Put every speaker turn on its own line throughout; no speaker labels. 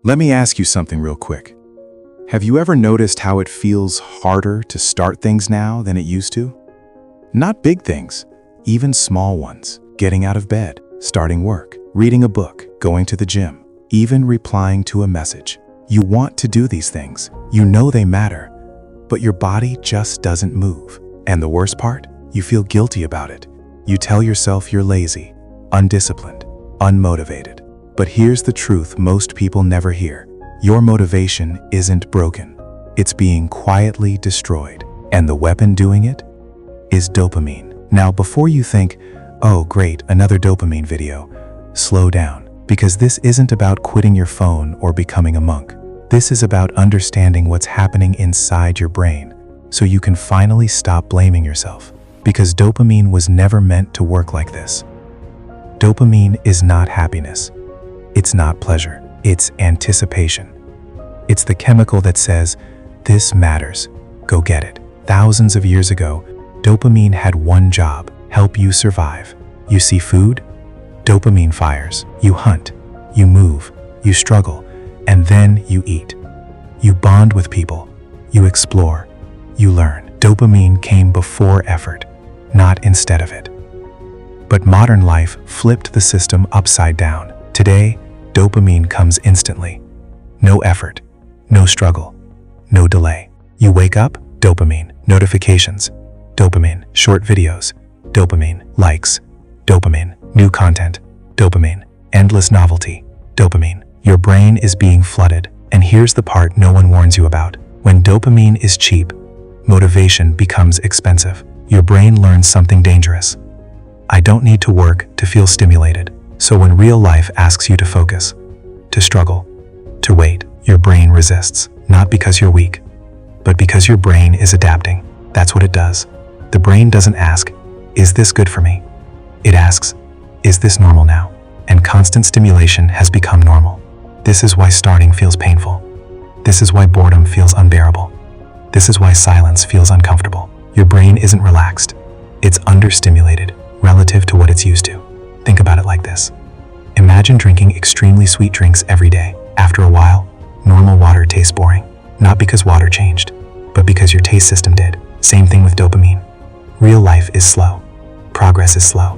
Let me ask you something real quick. Have you ever noticed how it feels harder to start things now than it used to? Not big things, even small ones. Getting out of bed, starting work, reading a book, going to the gym, even replying to a message. You want to do these things. You know they matter, but your body just doesn't move. And the worst part? You feel guilty about it. You tell yourself you're lazy, undisciplined, unmotivated. But here's the truth most people never hear. Your motivation isn't broken. It's being quietly destroyed. And the weapon doing it is dopamine. Now, before you think, oh great, another dopamine video, slow down. Because this isn't about quitting your phone or becoming a monk. This is about understanding what's happening inside your brain so you can finally stop blaming yourself. Because dopamine was never meant to work like this. Dopamine is not happiness. It's not pleasure. It's anticipation. It's the chemical that says, this matters, go get it. Thousands of years ago, dopamine had one job, help you survive. You see food? Dopamine fires. You hunt, you move, you struggle, and then you eat. You bond with people, you explore, you learn. Dopamine came before effort, not instead of it. But modern life flipped the system upside down. Today, dopamine comes instantly. No effort, no struggle, no delay. You wake up, dopamine. Notifications, dopamine. Short videos, dopamine. Likes, dopamine. New content, dopamine. Endless novelty, dopamine. Your brain is being flooded. And here's the part no one warns you about. When dopamine is cheap, motivation becomes expensive. Your brain learns something dangerous. I don't need to work to feel stimulated. So when real life asks you to focus, to struggle, to wait, your brain resists. Not because you're weak, but because your brain is adapting. That's what it does. The brain doesn't ask, is this good for me? It asks, is this normal now? And constant stimulation has become normal. This is why starting feels painful. This is why boredom feels unbearable. This is why silence feels uncomfortable. Your brain isn't relaxed. It's understimulated relative to what it's used to. Think about it like this. Imagine drinking extremely sweet drinks every day. After a while, normal water tastes boring. Not because water changed, but because your taste system did. Same thing with dopamine. Real life is slow. Progress is slow.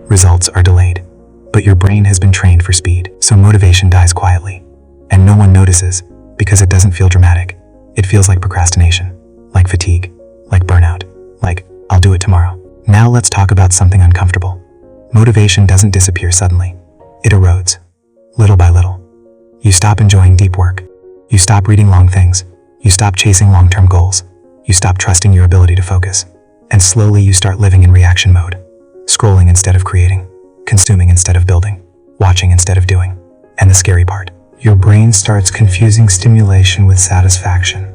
Results are delayed. But your brain has been trained for speed, so motivation dies quietly. And no one notices because it doesn't feel dramatic. It feels like procrastination, like fatigue, like burnout, like, I'll do it tomorrow. Now let's talk about something uncomfortable. Motivation doesn't disappear suddenly. It erodes, little by little. You stop enjoying deep work. You stop reading long things. You stop chasing long-term goals. You stop trusting your ability to focus. And slowly you start living in reaction mode. Scrolling instead of creating. Consuming instead of building. Watching instead of doing. And the scary part, your brain starts confusing stimulation with satisfaction.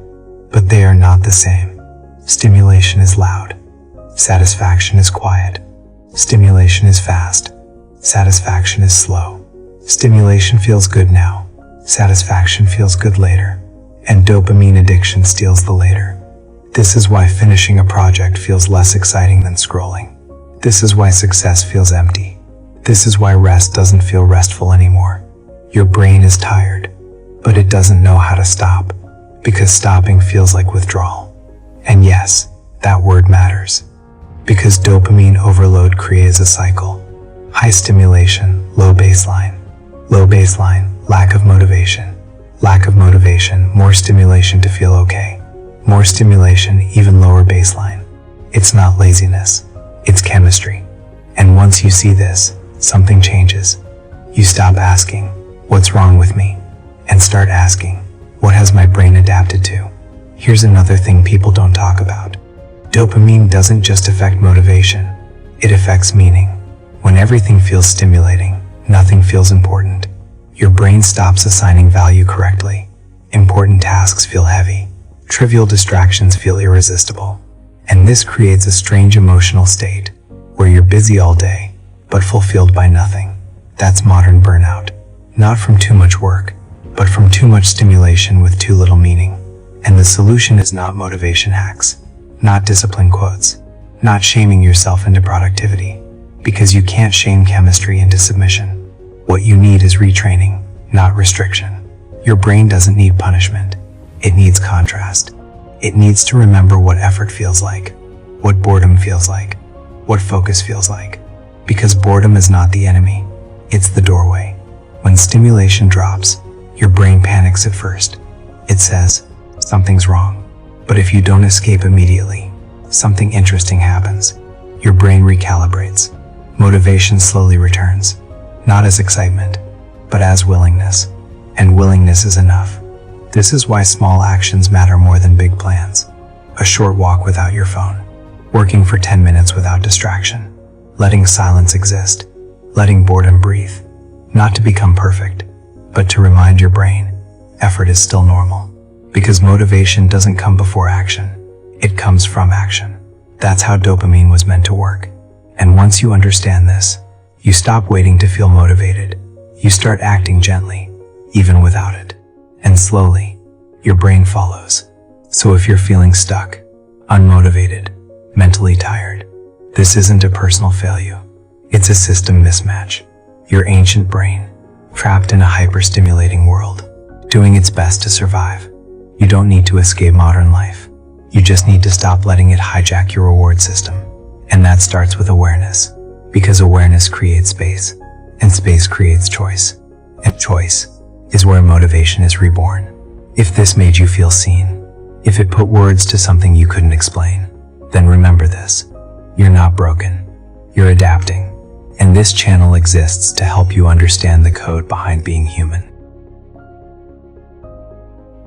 But they are not the same. Stimulation is loud. Satisfaction is quiet. Stimulation is fast. Satisfaction is slow. Stimulation feels good now. Satisfaction feels good later. And dopamine addiction steals the later. This is why finishing a project feels less exciting than scrolling. This is why success feels empty. This is why rest doesn't feel restful anymore. Your brain is tired, but it doesn't know how to stop, because stopping feels like withdrawal. And yes, that word matters. Because dopamine overload creates a cycle. High stimulation, low baseline. Low baseline, lack of motivation. Lack of motivation, more stimulation to feel okay. More stimulation, even lower baseline. It's not laziness, it's chemistry. And once you see this, something changes. You stop asking, what's wrong with me? And start asking, what has my brain adapted to? Here's another thing people don't talk about. Dopamine doesn't just affect motivation, it affects meaning. When everything feels stimulating, nothing feels important. Your brain stops assigning value correctly. Important tasks feel heavy. Trivial distractions feel irresistible. And this creates a strange emotional state where you're busy all day, but fulfilled by nothing. That's modern burnout. Not from too much work, but from too much stimulation with too little meaning. And the solution is not motivation hacks, not discipline quotes, not shaming yourself into productivity, because you can't shame chemistry into submission. What you need is retraining, not restriction.
Your brain doesn't need punishment. It needs contrast. It needs to remember what effort feels like, what boredom feels like, what focus feels like. Because boredom is not the enemy, it's the doorway. When stimulation drops, your brain panics at first. It says, something's wrong. But if you don't escape immediately, something interesting happens. Your brain recalibrates. Motivation slowly returns, not as excitement, but as willingness. And willingness is enough. This is why small actions matter more than big plans. A short walk without your phone, working for 10 minutes without distraction, letting silence exist, letting boredom breathe. Not to become perfect, but to remind your brain, effort is still normal. Because motivation doesn't come before action, it comes from action. That's how dopamine was meant to work. And once you understand this, you stop waiting to feel motivated. You start acting gently, even without it. And slowly, your brain follows. So if you're feeling stuck, unmotivated, mentally tired, this isn't a personal failure. It's a system mismatch. Your ancient brain, trapped in a hyper-stimulating world, doing its best to survive. You don't need to escape modern life. You just need to stop letting it hijack your reward system. And that starts with awareness. Because awareness creates space, and space creates choice. And choice is where motivation is reborn. If this made you feel seen, if it put words to something you couldn't explain, then remember this. You're not broken. You're adapting. And this channel exists to help you understand the code behind being human.